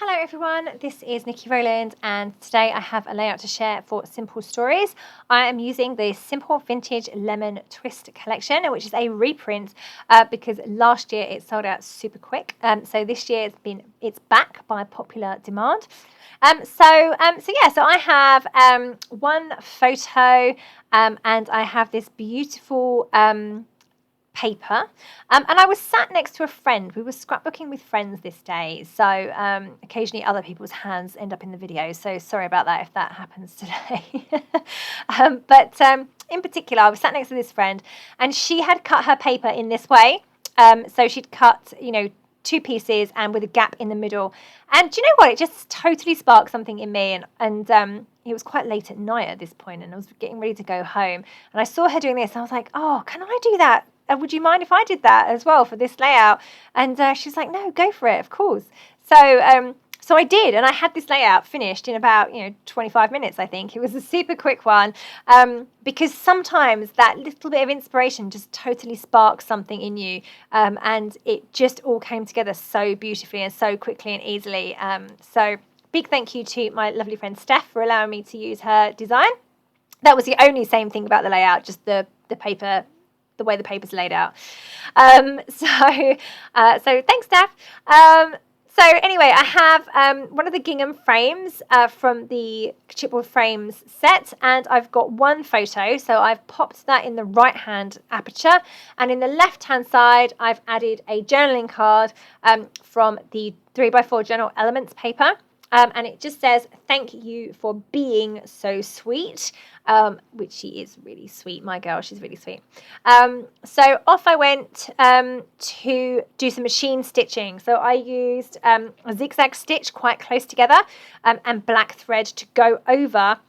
Hello everyone, this is Nikki Rowland and today I have a layout to share for Simple Stories. I am using the Simple Vintage Lemon Twist collection, which is a reprint because last year it sold out super quick. So this year it's back by popular demand. So I have one photo and I have this beautiful paper and I was sat next to a friend. We were scrapbooking with friends this day, so occasionally other people's hands end up in the video, so sorry about that if that happens today. But in particular I was sat next to this friend and she had cut her paper in this way. So she'd cut two pieces and with a gap in the middle, and do you know what, it just totally sparked something in me, and it was quite late at night at this point and I was getting ready to go home and I saw her doing this and I was like, oh, can I do that? Would you mind if I did that as well for this layout? And she's like, no, go for it, of course. So I did, and I had this layout finished in about 25 minutes, I think. It was a super quick one because sometimes that little bit of inspiration just totally sparks something in you, and it just all came together so beautifully and so quickly and easily. So big thank you to my lovely friend Steph for allowing me to use her design. That was the only same thing about the layout, just the paper, the way the paper's laid out. So thanks, Steph. So anyway, I have one of the gingham frames from the chipboard frames set, and I've got one photo, so I've popped that in the right hand aperture, and in the left hand side I've added a journaling card from the 3x4 journal elements paper. And it just says, thank you for being so sweet, which she is really sweet, my girl, she's really sweet. So off I went to do some machine stitching. So I used a zigzag stitch quite close together and black thread to go over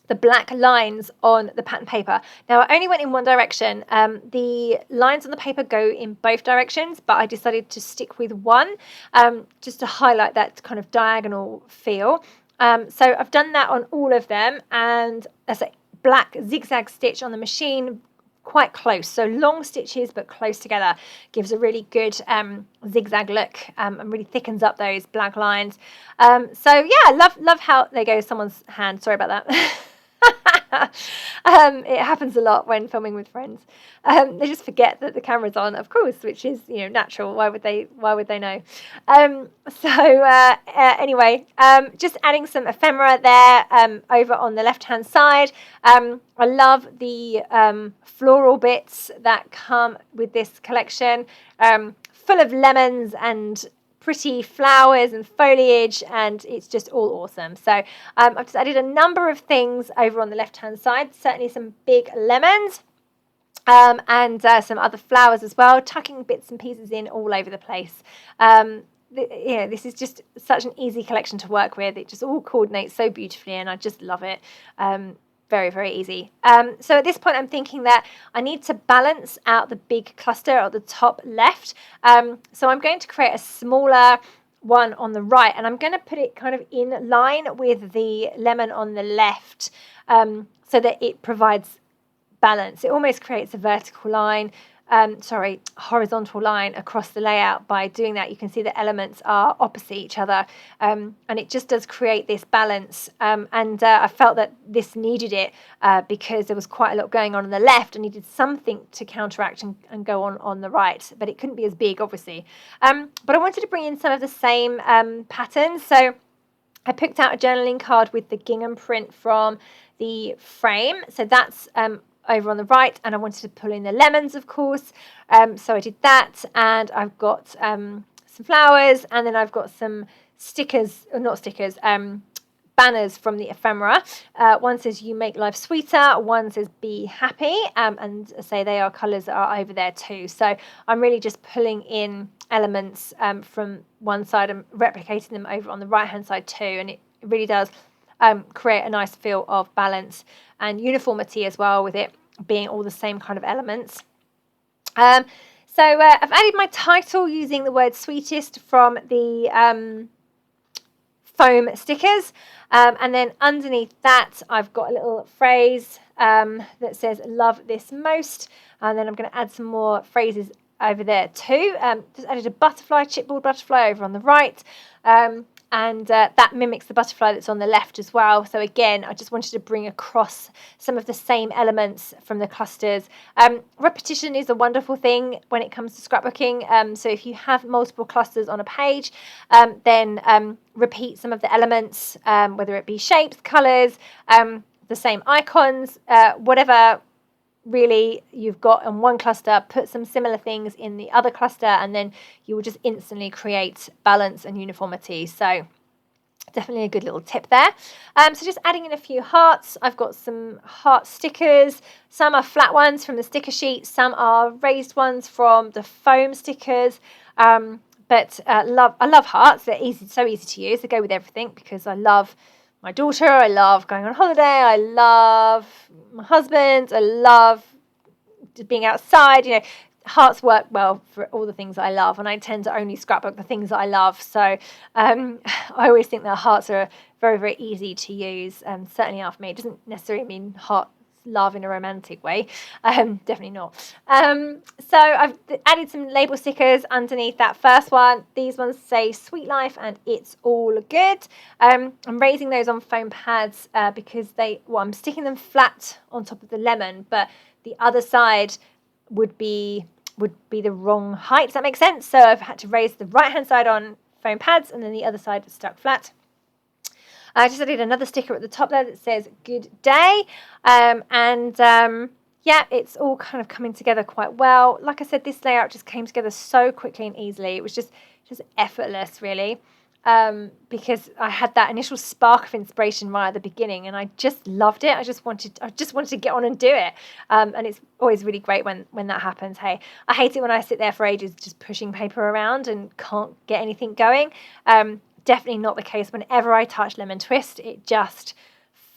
the black lines on the pattern paper. Now I only went in one direction. The lines on the paper go in both directions, but I decided to stick with one just to highlight that kind of diagonal feel. So I've done that on all of them, and as a black zigzag stitch on the machine quite close, so long stitches but close together gives a really good zigzag look and really thickens up those black lines. So yeah, love how there goes someone's hand, sorry about that. It happens a lot when filming with friends. They just forget that the camera's on, of course, which is natural. Why would they know? Anyway, just adding some ephemera there over on the left hand side. I love the floral bits that come with this collection, full of lemons and pretty flowers and foliage, and it's just all awesome. So I've just added a number of things over on the left hand side, certainly some big lemons and some other flowers as well, tucking bits and pieces in all over the place. This is just such an easy collection to work with. It just all coordinates so beautifully and I just love it. Very, very easy. So at this point I'm thinking that I need to balance out the big cluster at the top left. So I'm going to create a smaller one on the right, and I'm going to put it kind of in line with the lemon on the left so that it provides balance. It almost creates a horizontal line across the layout. By doing that, you can see the elements are opposite each other, and it just does create this balance. I felt that this needed it because there was quite a lot going on the left. I needed something to counteract and go on the right, but it couldn't be as big, obviously. But I wanted to bring in some of the same patterns, so I picked out a journaling card with the gingham print from the frame. So that's over on the right, and I wanted to pull in the lemons, of course, so I did that, and I've got some flowers, and then I've got some banners from the ephemera. One says you make life sweeter, one says be happy, and say they are colours that are over there too. So I'm really just pulling in elements from one side and replicating them over on the right hand side too, and it really does create a nice feel of balance and uniformity as well, with it being all the same kind of elements. I've added my title using the word Sweetest from the foam stickers, and then underneath that I've got a little phrase that says love this most, and then I'm going to add some more phrases over there too. Just added a chipboard butterfly over on the right, and that mimics the butterfly that's on the left as well. So again, I just wanted to bring across some of the same elements from the clusters. Repetition is a wonderful thing when it comes to scrapbooking. So if you have multiple clusters on a page, then repeat some of the elements, whether it be shapes, colours, the same icons, whatever really you've got in one cluster, put some similar things in the other cluster, and then you will just instantly create balance and uniformity. So definitely a good little tip there. So just adding in a few hearts. I've got some heart stickers. Some are flat ones from the sticker sheet. Some are raised ones from the foam stickers. But I love hearts. They're so easy to use. They go with everything because I love my daughter, I love going on holiday, I love my husband, I love being outside. Hearts work well for all the things that I love, and I tend to only scrapbook the things that I love. So I always think that hearts are very, very easy to use, certainly are for me. It doesn't necessarily mean hearts love in a romantic way, definitely not. So I've added some label stickers underneath that first one. These ones say Sweet Life and It's All Good. I'm raising those on foam pads because I'm sticking them flat on top of the lemon, but the other side would be the wrong height. Does that make sense? So I've had to raise the right hand side on foam pads, and then the other side was stuck flat. I just added another sticker at the top there that says Good Day. Yeah, it's all kind of coming together quite well. Like I said, this layout just came together so quickly and easily. It was just effortless, really, because I had that initial spark of inspiration right at the beginning, and I just loved it. I just wanted to get on and do it. And it's always really great when that happens. Hey, I hate it when I sit there for ages just pushing paper around and can't get anything going. Definitely not the case whenever I touch Lemon Twist. It just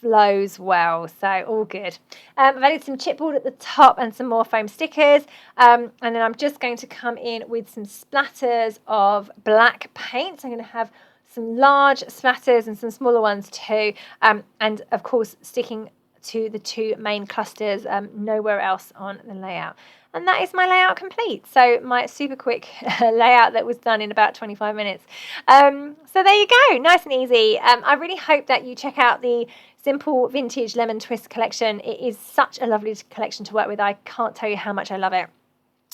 flows well, so all good. I've added some chipboard at the top and some more foam stickers, and then I'm just going to come in with some splatters of black paint. So I'm going to have some large splatters and some smaller ones too, and of course sticking to the two main clusters, nowhere else on the layout. And that is my layout complete. So my super quick layout that was done in about 25 minutes. So there you go, nice and easy. I really hope that you check out the Simple Vintage Lemon Twist collection. It is such a lovely collection to work with. I can't tell you how much I love it.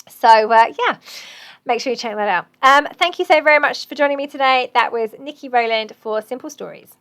So yeah, make sure you check that out. Thank you so very much for joining me today. That was Nikki Rowland for Simple Stories.